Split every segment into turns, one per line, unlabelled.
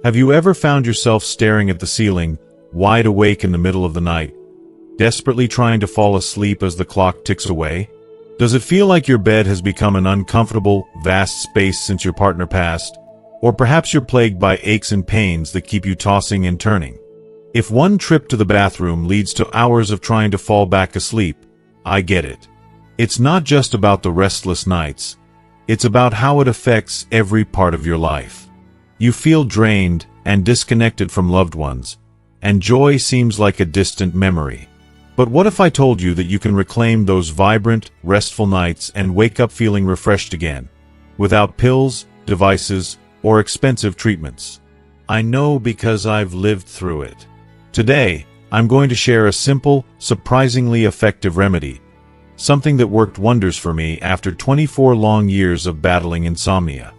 Have you ever found yourself staring at the ceiling, wide awake in the middle of the night, desperately trying to fall asleep as the clock ticks away? Does it feel like your bed has become an uncomfortable, vast space since your partner passed? Or perhaps you're plagued by aches and pains that keep you tossing and turning? If one trip to the bathroom leads to hours of trying to fall back asleep, I get it. It's not just about the restless nights. It's about how it affects every part of your life. You feel drained and disconnected from loved ones, and joy seems like a distant memory. But what if I told you that you can reclaim those vibrant, restful nights and wake up feeling refreshed again, without pills, devices, or expensive treatments? I know because I've lived through it. Today, I'm going to share a simple, surprisingly effective remedy, something that worked wonders for me after 24 long years of battling insomnia.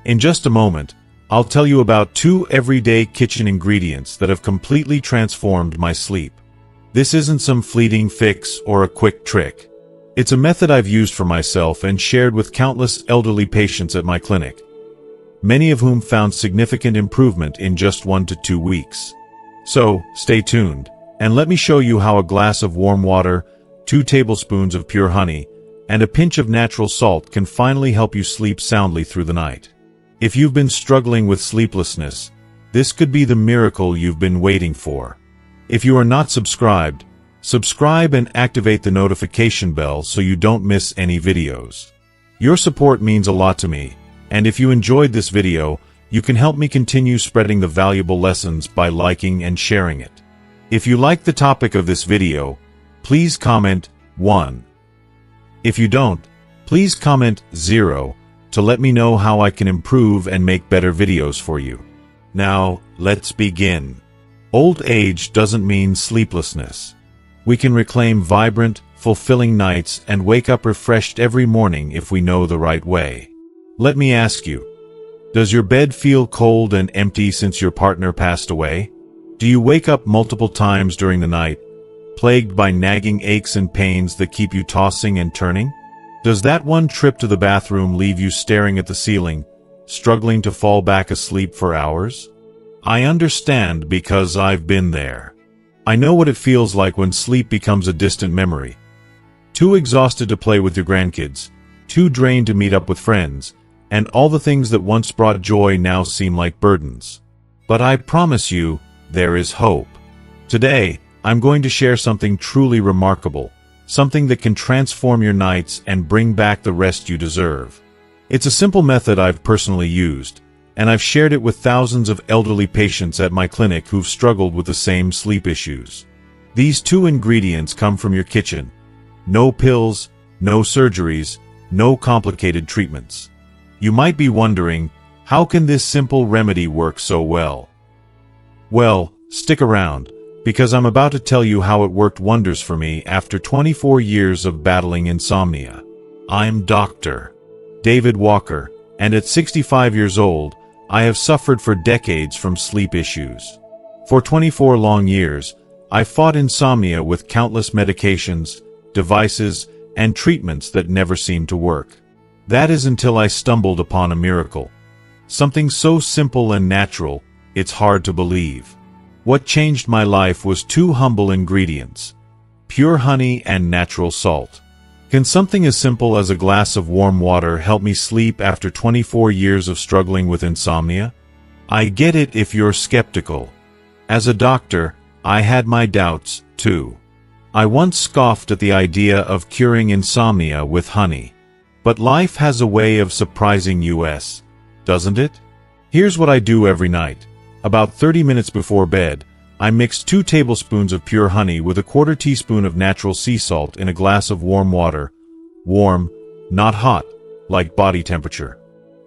In just a moment, I'll tell you about 2 everyday kitchen ingredients that have completely transformed my sleep. This isn't some fleeting fix or a quick trick. It's a method I've used for myself and shared with countless elderly patients at my clinic, many of whom found significant improvement in just 1 to 2 weeks. So, stay tuned, and let me show you how a glass of warm water, 2 tablespoons of pure honey, and a pinch of natural salt can finally help you sleep soundly through the night. If you've been struggling with sleeplessness, this could be the miracle you've been waiting for. If you are not subscribed, subscribe and activate the notification bell so you don't miss any videos. Your support means a lot to me, and if you enjoyed this video, you can help me continue spreading the valuable lessons by liking and sharing it. If you like the topic of this video, please comment 1. If you don't, please comment 0 to let me know how I can improve and make better videos for you. Now, let's begin. Old age doesn't mean sleeplessness. We can reclaim vibrant, fulfilling nights and wake up refreshed every morning if we know the right way. Let me ask you, does your bed feel cold and empty since your partner passed away? Do you wake up multiple times during the night, plagued by nagging aches and pains that keep you tossing and turning? Does that one trip to the bathroom leave you staring at the ceiling, struggling to fall back asleep for hours? I understand because I've been there. I know what it feels like when sleep becomes a distant memory. Too exhausted to play with your grandkids, too drained to meet up with friends, and all the things that once brought joy now seem like burdens. But I promise you, there is hope. Today, I'm going to share something truly remarkable, something that can transform your nights and bring back the rest you deserve. It's a simple method I've personally used, and I've shared it with thousands of elderly patients at my clinic who've struggled with the same sleep issues. These 2 ingredients come from your kitchen. No pills, no surgeries, no complicated treatments. You might be wondering, how can this simple remedy work so well? Well, stick around, because I'm about to tell you how it worked wonders for me after 24 years of battling insomnia. I'm Dr. David Walker, and at 65 years old, I have suffered for decades from sleep issues. For 24 long years, I fought insomnia with countless medications, devices, and treatments that never seemed to work. That is until I stumbled upon a miracle. Something so simple and natural, it's hard to believe. What changed my life was 2 humble ingredients: pure honey and natural salt. Can something as simple as a glass of warm water help me sleep after 24 years of struggling with insomnia? I get it if you're skeptical. As a doctor, I had my doubts, too. I once scoffed at the idea of curing insomnia with honey. But life has a way of surprising us, doesn't it? Here's what I do every night. About 30 minutes before bed, I mix 2 tablespoons of pure honey with a 1/4 teaspoon of natural sea salt in a glass of warm water. Warm, not hot, like body temperature.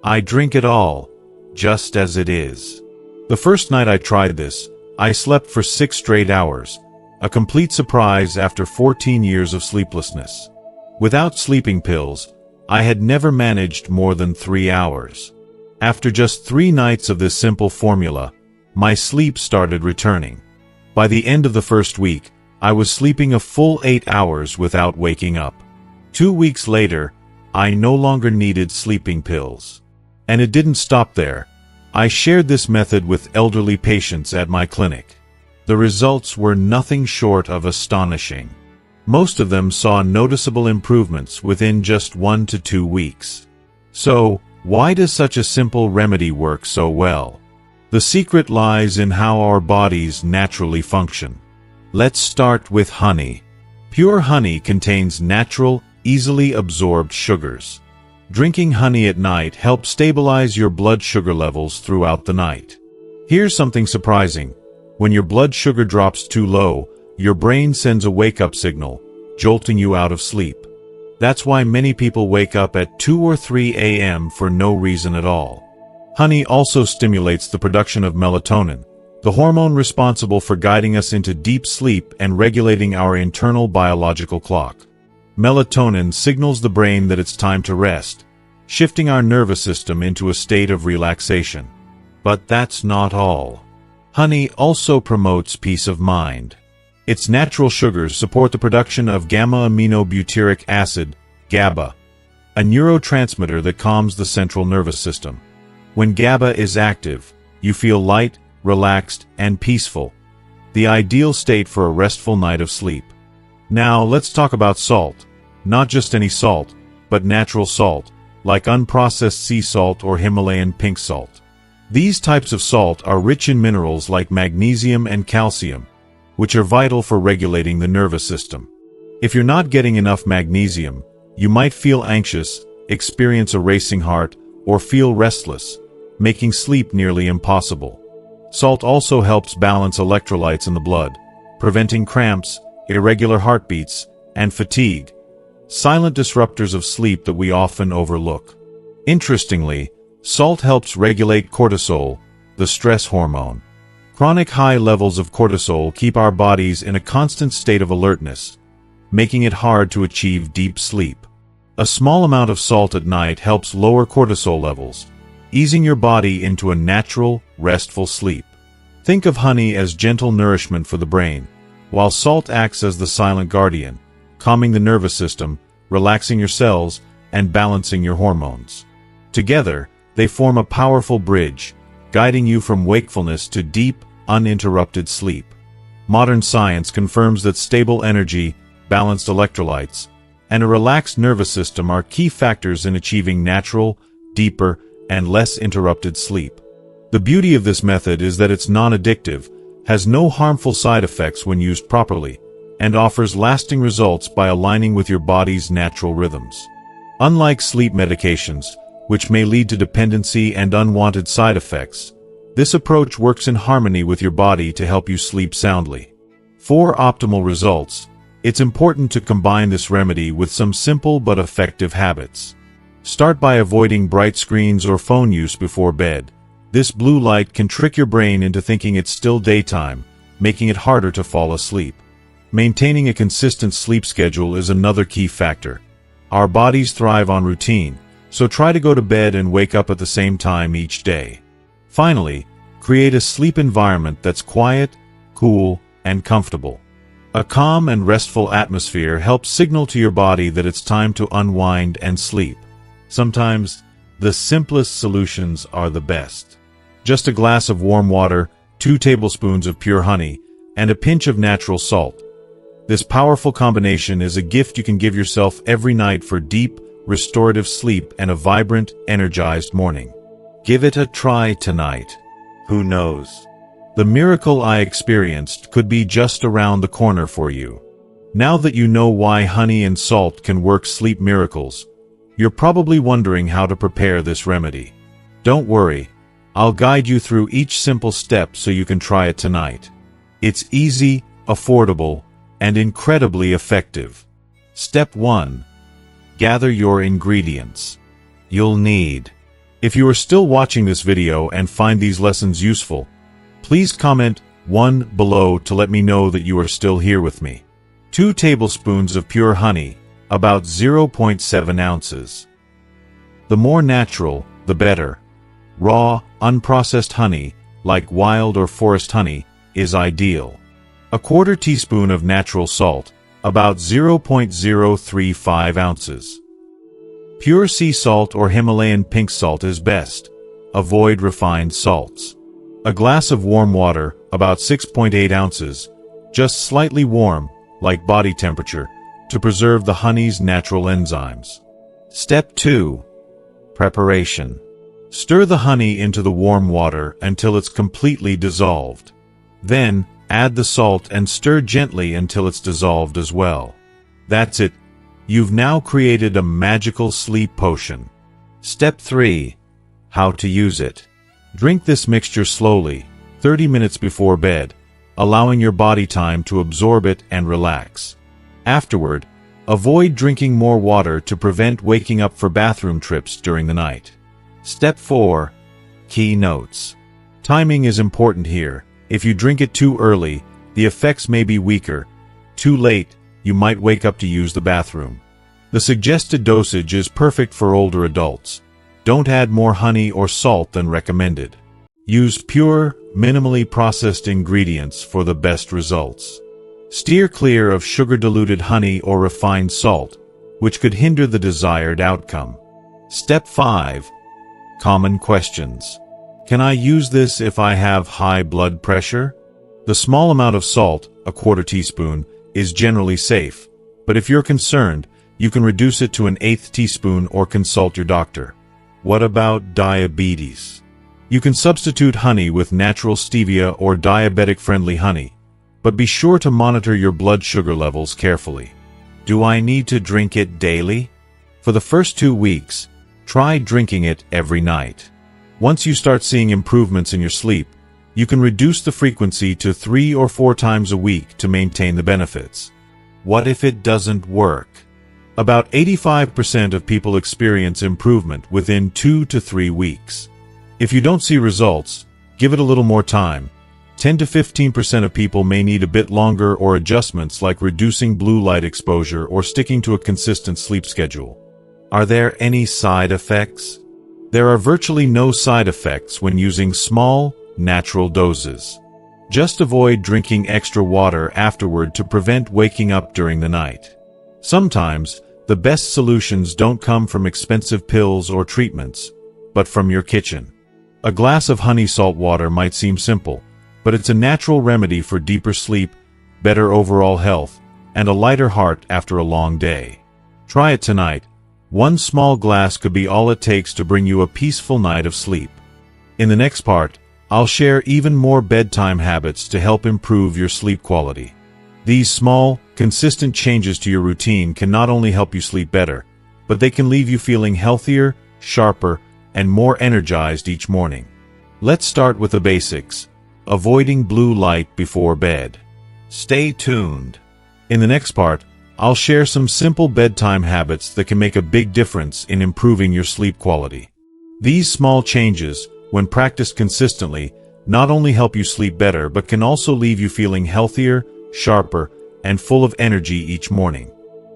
I drink it all, just as it is. The first night I tried this, I slept for 6 straight hours, a complete surprise after 14 years of sleeplessness. Without sleeping pills, I had never managed more than 3 hours. After just 3 nights of this simple formula, my sleep started returning. By the end of the first week, I was sleeping a full 8 hours without waking up. 2 weeks later, I no longer needed sleeping pills. And it didn't stop there. I shared this method with elderly patients at my clinic. The results were nothing short of astonishing. Most of them saw noticeable improvements within just 1 to 2 weeks. So, why does such a simple remedy work so well? The secret lies in how our bodies naturally function. Let's start with honey. Pure honey contains natural, easily absorbed sugars. Drinking honey at night helps stabilize your blood sugar levels throughout the night. Here's something surprising. When your blood sugar drops too low, your brain sends a wake-up signal, jolting you out of sleep. That's why many people wake up at 2 or 3 a.m. for no reason at all. Honey also stimulates the production of melatonin, the hormone responsible for guiding us into deep sleep and regulating our internal biological clock. Melatonin signals the brain that it's time to rest, shifting our nervous system into a state of relaxation. But that's not all. Honey also promotes peace of mind. Its natural sugars support the production of gamma-aminobutyric acid, GABA, a neurotransmitter that calms the central nervous system. When GABA is active, you feel light, relaxed, and peaceful, the ideal state for a restful night of sleep. Now let's talk about salt. Not just any salt, but natural salt, like unprocessed sea salt or Himalayan pink salt. These types of salt are rich in minerals like magnesium and calcium, which are vital for regulating the nervous system. If you're not getting enough magnesium, you might feel anxious, experience a racing heart, or feel restless, making sleep nearly impossible. Salt also helps balance electrolytes in the blood, preventing cramps, irregular heartbeats, and fatigue, silent disruptors of sleep that we often overlook. Interestingly, salt helps regulate cortisol, the stress hormone. Chronic high levels of cortisol keep our bodies in a constant state of alertness, making it hard to achieve deep sleep. A small amount of salt at night helps lower cortisol levels, easing your body into a natural, restful sleep. Think of honey as gentle nourishment for the brain, while salt acts as the silent guardian, calming the nervous system, relaxing your cells, and balancing your hormones. Together, they form a powerful bridge, guiding you from wakefulness to deep, uninterrupted sleep. Modern science confirms that stable energy, balanced electrolytes, and a relaxed nervous system are key factors in achieving natural, deeper, and less interrupted sleep. The beauty of this method is that it's non-addictive, has no harmful side effects when used properly, and offers lasting results by aligning with your body's natural rhythms. Unlike sleep medications, which may lead to dependency and unwanted side effects, this approach works in harmony with your body to help you sleep soundly. For optimal results, it's important to combine this remedy with some simple but effective habits. Start by avoiding bright screens or phone use before bed. This blue light can trick your brain into thinking it's still daytime, making it harder to fall asleep. Maintaining a consistent sleep schedule is another key factor. Our bodies thrive on routine, so try to go to bed and wake up at the same time each day. Finally, create a sleep environment that's quiet, cool, and comfortable. A calm and restful atmosphere helps signal to your body that it's time to unwind and sleep. Sometimes, the simplest solutions are the best. Just a glass of warm water, 2 tablespoons of pure honey, and a pinch of natural salt. This powerful combination is a gift you can give yourself every night for deep, restorative sleep and a vibrant, energized morning. Give it a try tonight. Who knows? The miracle I experienced could be just around the corner for you. Now that you know why honey and salt can work sleep miracles, you're probably wondering how to prepare this remedy. Don't worry, I'll guide you through each simple step so you can try it tonight. It's easy, affordable, and incredibly effective. Step 1. Gather your ingredients. You'll need. If you are still watching this video and find these lessons useful, please comment 1 below to let me know that you are still here with me. 2 tablespoons of pure honey, about 0.7 ounces. The more natural, the better. Raw, unprocessed honey, like wild or forest honey, is ideal. 1/4 teaspoon of natural salt, about 0.035 ounces. Pure sea salt or Himalayan pink salt is best, avoid refined salts. A glass of warm water, about 6.8 ounces, just slightly warm, like body temperature, to preserve the honey's natural enzymes. Step 2. Preparation. Stir the honey into the warm water until it's completely dissolved. Then, add the salt and stir gently until it's dissolved as well. That's it. You've now created a magical sleep potion. Step 3. How to use it. Drink this mixture slowly, 30 minutes before bed, allowing your body time to absorb it and relax. Afterward, avoid drinking more water to prevent waking up for bathroom trips during the night. Step 4. Key notes. Timing is important here. If you drink it too early, the effects may be weaker. Too late, you might wake up to use the bathroom. The suggested dosage is perfect for older adults. Don't add more honey or salt than recommended. Use pure, minimally processed ingredients for the best results. Steer clear of sugar-diluted honey or refined salt, which could hinder the desired outcome. Step 5. Common questions. Can I use this if I have high blood pressure? The small amount of salt, a quarter teaspoon, is generally safe, but if you're concerned, you can reduce it to an eighth teaspoon or consult your doctor. What about diabetes? You can substitute honey with natural stevia or diabetic-friendly honey, but be sure to monitor your blood sugar levels carefully. Do I need to drink it daily? For the first 2 weeks, try drinking it every night. Once you start seeing improvements in your sleep, you can reduce the frequency to 3 or 4 times a week to maintain the benefits. What if it doesn't work? About 85% of people experience improvement within 2 to 3 weeks. If you don't see results, give it a little more time. 10 to 15% of people may need a bit longer or adjustments like reducing blue light exposure or sticking to a consistent sleep schedule. Are there any side effects? There are virtually no side effects when using small, natural doses. Just avoid drinking extra water afterward to prevent waking up during the night. Sometimes, the best solutions don't come from expensive pills or treatments, but from your kitchen. A glass of honey salt water might seem simple, but it's a natural remedy for deeper sleep, better overall health, and a lighter heart after a long day. Try it tonight. 1 small glass could be all it takes to bring you a peaceful night of sleep. In the next part, I'll share even more bedtime habits to help improve your sleep quality. These small, consistent changes to your routine can not only help you sleep better, but they can leave you feeling healthier, sharper, and more energized each morning. Let's start with the basics. Avoiding blue light before bed. Stay tuned. In the next part, I'll share some simple bedtime habits that can make a big difference in improving your sleep quality. These small changes, when practiced consistently, not only help you sleep better but can also leave you feeling healthier, sharper, and full of energy each morning.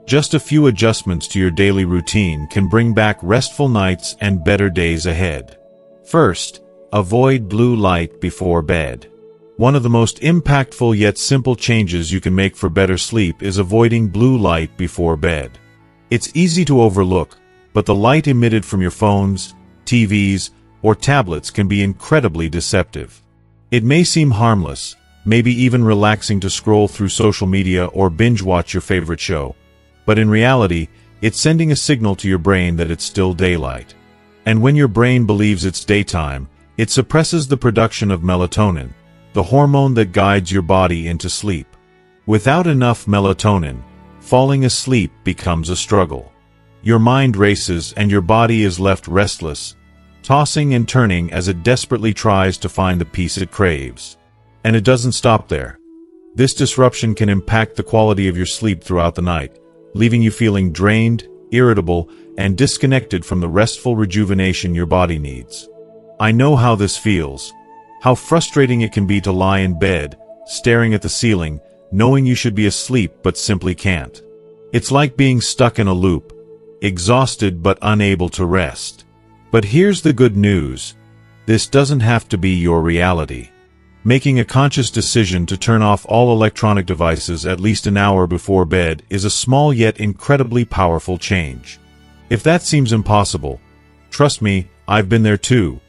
Just a few adjustments to your daily routine can bring back restful nights and better days ahead. First, avoid blue light before bed. One of the most impactful yet simple changes you can make for better sleep is avoiding blue light before bed. It's easy to overlook, but the light emitted from your phones, TVs, or tablets can be incredibly deceptive. It may seem harmless, maybe even relaxing to scroll through social media or binge-watch your favorite show, but in reality, it's sending a signal to your brain that it's still daylight. And when your brain believes it's daytime, it suppresses the production of melatonin, the hormone that guides your body into sleep. Without enough melatonin, falling asleep becomes a struggle. Your mind races and your body is left restless, tossing and turning as it desperately tries to find the peace it craves. And it doesn't stop there. This disruption can impact the quality of your sleep throughout the night, leaving you feeling drained, irritable, and disconnected from the restful rejuvenation your body needs. I know how this feels. How frustrating it can be to lie in bed, staring at the ceiling, knowing you should be asleep but simply can't. It's like being stuck in a loop, exhausted but unable to rest. But here's the good news. This doesn't have to be your reality. Making a conscious decision to turn off all electronic devices at least an hour before bed is a small yet incredibly powerful change. If that seems impossible, trust me, I've been there too.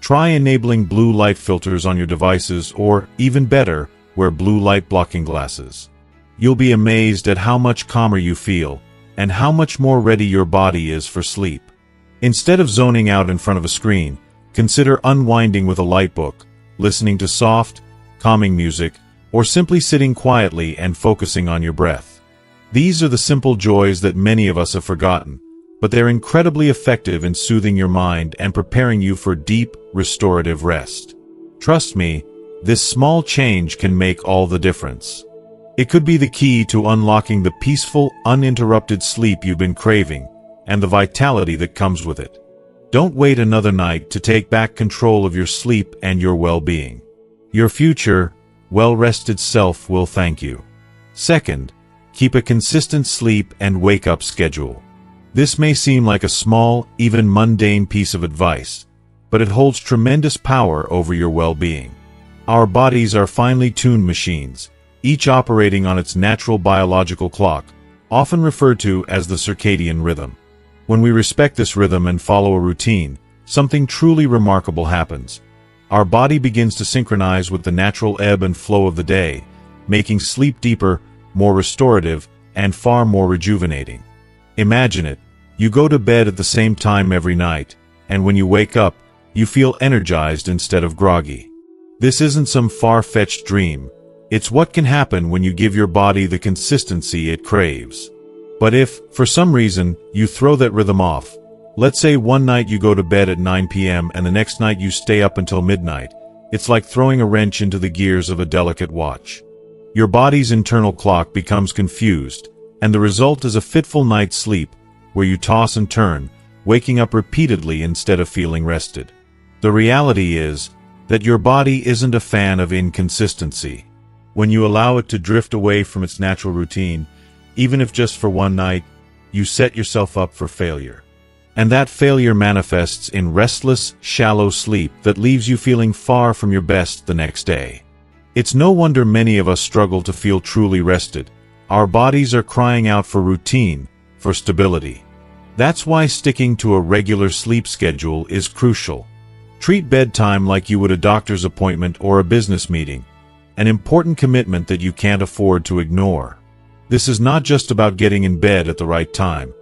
Try enabling blue light filters on your devices, or, even better, wear blue light blocking glasses. You'll be amazed at how much calmer you feel, and how much more ready your body is for sleep. Instead of zoning out in front of a screen, consider unwinding with a light book, listening to soft, calming music, or simply sitting quietly and focusing on your breath. These are the simple joys that many of us have forgotten, but they're incredibly effective in soothing your mind and preparing you for deep, restorative rest. Trust me, this small change can make all the difference. It could be the key to unlocking the peaceful, uninterrupted sleep you've been craving, and the vitality that comes with it. Don't wait another night to take back control of your sleep and your well-being. Your future, well-rested self will thank you. Second, keep a consistent sleep and wake-up schedule. This may seem like a small, even mundane piece of advice, but it holds tremendous power over your well-being. Our bodies are finely tuned machines, each operating on its natural biological clock, often referred to as the circadian rhythm. When we respect this rhythm and follow a routine, something truly remarkable happens. Our body begins to synchronize with the natural ebb and flow of the day, making sleep deeper, more restorative, and far more rejuvenating. Imagine it. You go to bed at the same time every night, and when you wake up, you feel energized instead of groggy. This isn't some far-fetched dream. It's what can happen when you give your body the consistency it craves. But if, for some reason, you throw that rhythm off, let's say one night you go to bed at 9 p.m. and the next night you stay up until midnight, it's like throwing a wrench into the gears of a delicate watch. Your body's internal clock becomes confused, and the result is a fitful night's sleep, where you toss and turn, waking up repeatedly instead of feeling rested. The reality is that your body isn't a fan of inconsistency. When you allow it to drift away from its natural routine, even if just for one night, you set yourself up for failure. And that failure manifests in restless, shallow sleep that leaves you feeling far from your best the next day. It's no wonder many of us struggle to feel truly rested. Our bodies are crying out for routine, for stability. That's why sticking to a regular sleep schedule is crucial. Treat bedtime like you would a doctor's appointment or a business meeting, an important commitment that you can't afford to ignore. This is not just about getting in bed at the right time.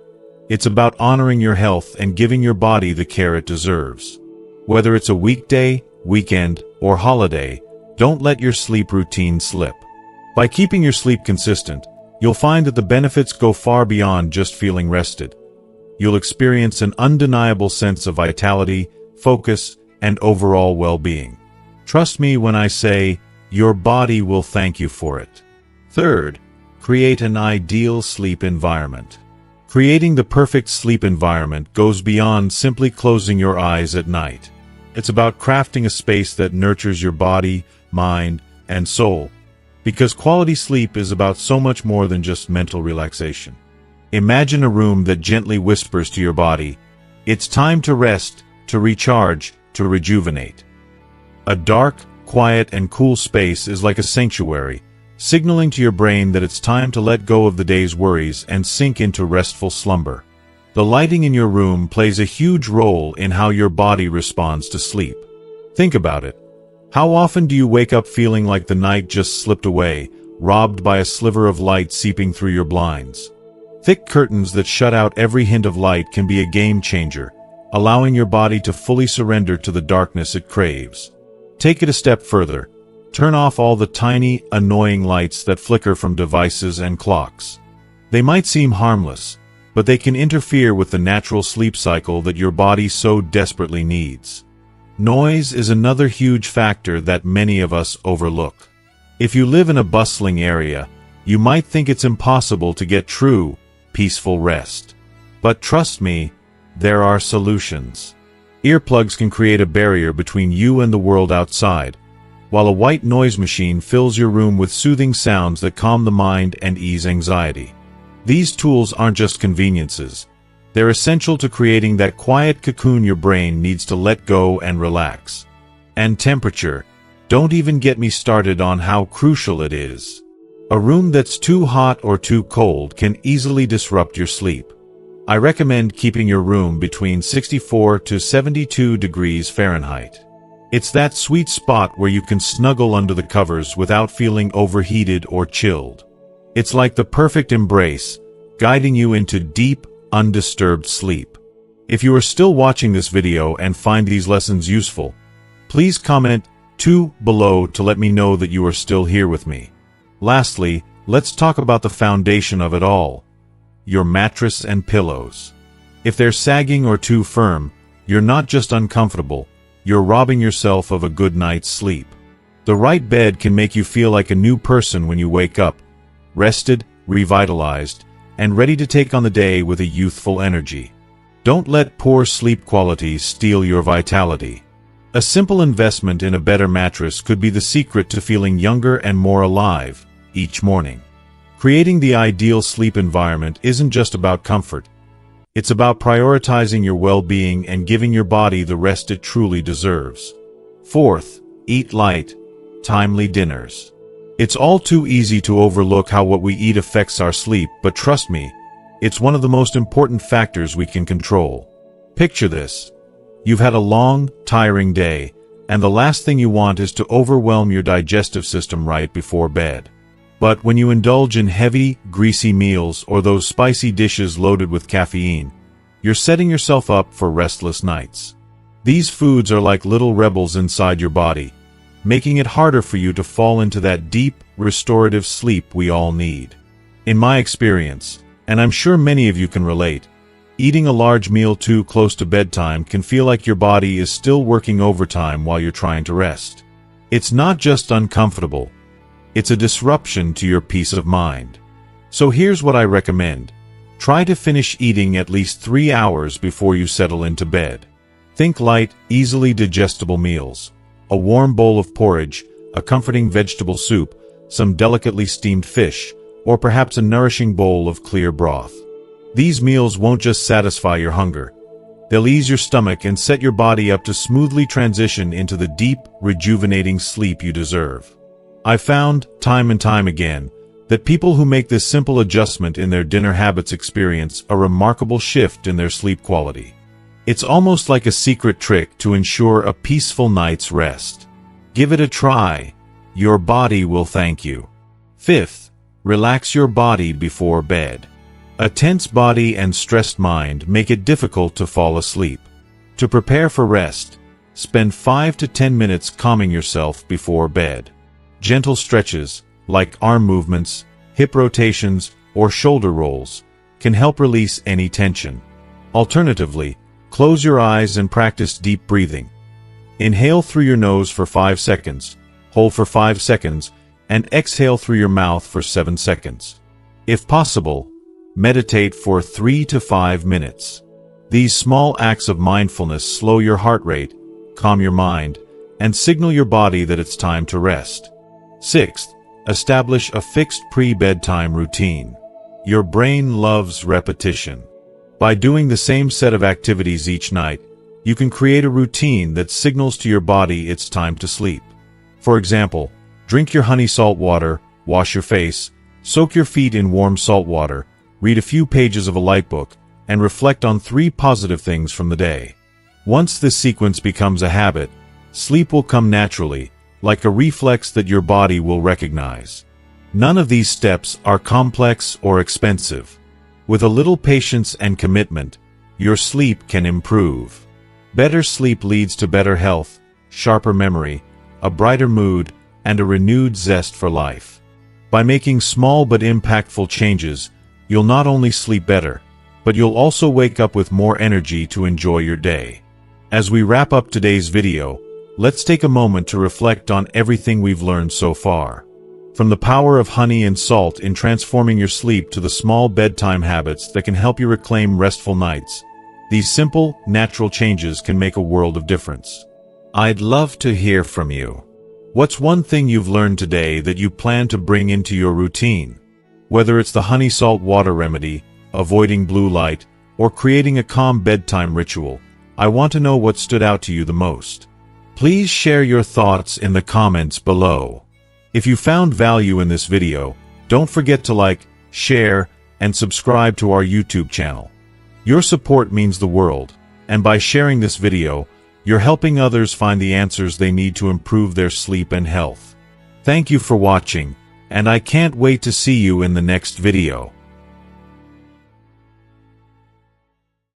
It's about honoring your health and giving your body the care it deserves. Whether it's a weekday, weekend, or holiday, don't let your sleep routine slip. By keeping your sleep consistent, you'll find that the benefits go far beyond just feeling rested. You'll experience an undeniable sense of vitality, focus, and overall well-being. Trust me when I say, your body will thank you for it. Third, create an ideal sleep environment. Creating the perfect sleep environment goes beyond simply closing your eyes at night. It's about crafting a space that nurtures your body, mind, and soul. Because quality sleep is about so much more than just mental relaxation. Imagine a room that gently whispers to your body, "It's time to rest, to recharge, to rejuvenate." A dark, quiet, and cool space is like a sanctuary, signaling to your brain that it's time to let go of the day's worries and sink into restful slumber. The lighting in your room plays a huge role in how your body responds to sleep. Think about it. How often do you wake up feeling like the night just slipped away, robbed by a sliver of light seeping through your blinds? Thick curtains that shut out every hint of light can be a game changer, allowing your body to fully surrender to the darkness it craves. Take it a step further. Turn off all the tiny, annoying lights that flicker from devices and clocks. They might seem harmless, but they can interfere with the natural sleep cycle that your body so desperately needs. Noise is another huge factor that many of us overlook. If you live in a bustling area, you might think it's impossible to get true, peaceful rest. But trust me, there are solutions. Earplugs can create a barrier between you and the world outside, while a white noise machine fills your room with soothing sounds that calm the mind and ease anxiety. These tools aren't just conveniences. They're essential to creating that quiet cocoon your brain needs to let go and relax. And temperature. Don't even get me started on how crucial it is. A room that's too hot or too cold can easily disrupt your sleep. I recommend keeping your room between 64 to 72 degrees Fahrenheit. It's that sweet spot where you can snuggle under the covers without feeling overheated or chilled. It's like the perfect embrace, guiding you into deep, undisturbed sleep. If you are still watching this video and find these lessons useful, please comment 2 below to let me know that you are still here with me. Lastly, let's talk about the foundation of it all: your mattress and pillows. If they're sagging or too firm, you're not just uncomfortable, you're robbing yourself of a good night's sleep. The right bed can make you feel like a new person when you wake up, rested, revitalized, and ready to take on the day with a youthful energy. Don't let poor sleep quality steal your vitality. A simple investment in a better mattress could be the secret to feeling younger and more alive each morning. Creating the ideal sleep environment isn't just about comfort. It's about prioritizing your well-being and giving your body the rest it truly deserves. Fourth, eat light, timely dinners. It's all too easy to overlook how what we eat affects our sleep, but trust me, it's one of the most important factors we can control. Picture this. You've had a long, tiring day, and the last thing you want is to overwhelm your digestive system right before bed. But when you indulge in heavy, greasy meals or those spicy dishes loaded with caffeine, you're setting yourself up for restless nights. These foods are like little rebels inside your body, making it harder for you to fall into that deep, restorative sleep we all need. In my experience, and I'm sure many of you can relate, eating a large meal too close to bedtime can feel like your body is still working overtime while you're trying to rest. It's not just uncomfortable, it's a disruption to your peace of mind. So here's what I recommend. Try to finish eating at least 3 hours before you settle into bed. Think light, easily digestible meals. A warm bowl of porridge, a comforting vegetable soup, some delicately steamed fish, or perhaps a nourishing bowl of clear broth. These meals won't just satisfy your hunger. They'll ease your stomach and set your body up to smoothly transition into the deep, rejuvenating sleep you deserve. I've found, time and time again, that people who make this simple adjustment in their dinner habits experience a remarkable shift in their sleep quality. It's almost like a secret trick to ensure a peaceful night's rest. Give it a try. Your body will thank you. Fifth, relax your body before bed. A tense body and stressed mind make it difficult to fall asleep. To prepare for rest, spend 5 to 10 minutes calming yourself before bed. Gentle stretches, like arm movements, hip rotations, or shoulder rolls, can help release any tension. Alternatively, close your eyes and practice deep breathing. Inhale through your nose for 5 seconds, hold for 5 seconds, and exhale through your mouth for 7 seconds. If possible, meditate for 3 to 5 minutes. These small acts of mindfulness slow your heart rate, calm your mind, and signal your body that it's time to rest. Sixth, establish a fixed pre-bedtime routine. Your brain loves repetition. By doing the same set of activities each night, you can create a routine that signals to your body it's time to sleep. For example, drink your honey salt water, wash your face, soak your feet in warm salt water, read a few pages of a light book, and reflect on 3 positive things from the day. Once this sequence becomes a habit, sleep will come naturally, like a reflex that your body will recognize. None of these steps are complex or expensive. With a little patience and commitment, your sleep can improve. Better sleep leads to better health, sharper memory, a brighter mood, and a renewed zest for life. By making small but impactful changes, you'll not only sleep better, but you'll also wake up with more energy to enjoy your day. As we wrap up today's video, let's take a moment to reflect on everything we've learned so far. From the power of honey and salt in transforming your sleep to the small bedtime habits that can help you reclaim restful nights, these simple, natural changes can make a world of difference. I'd love to hear from you. What's one thing you've learned today that you plan to bring into your routine? Whether it's the honey salt water remedy, avoiding blue light, or creating a calm bedtime ritual, I want to know what stood out to you the most. Please share your thoughts in the comments below. If you found value in this video, don't forget to like, share, and subscribe to our YouTube channel. Your support means the world, and by sharing this video, you're helping others find the answers they need to improve their sleep and health. Thank you for watching, and I can't wait to see you in the next video.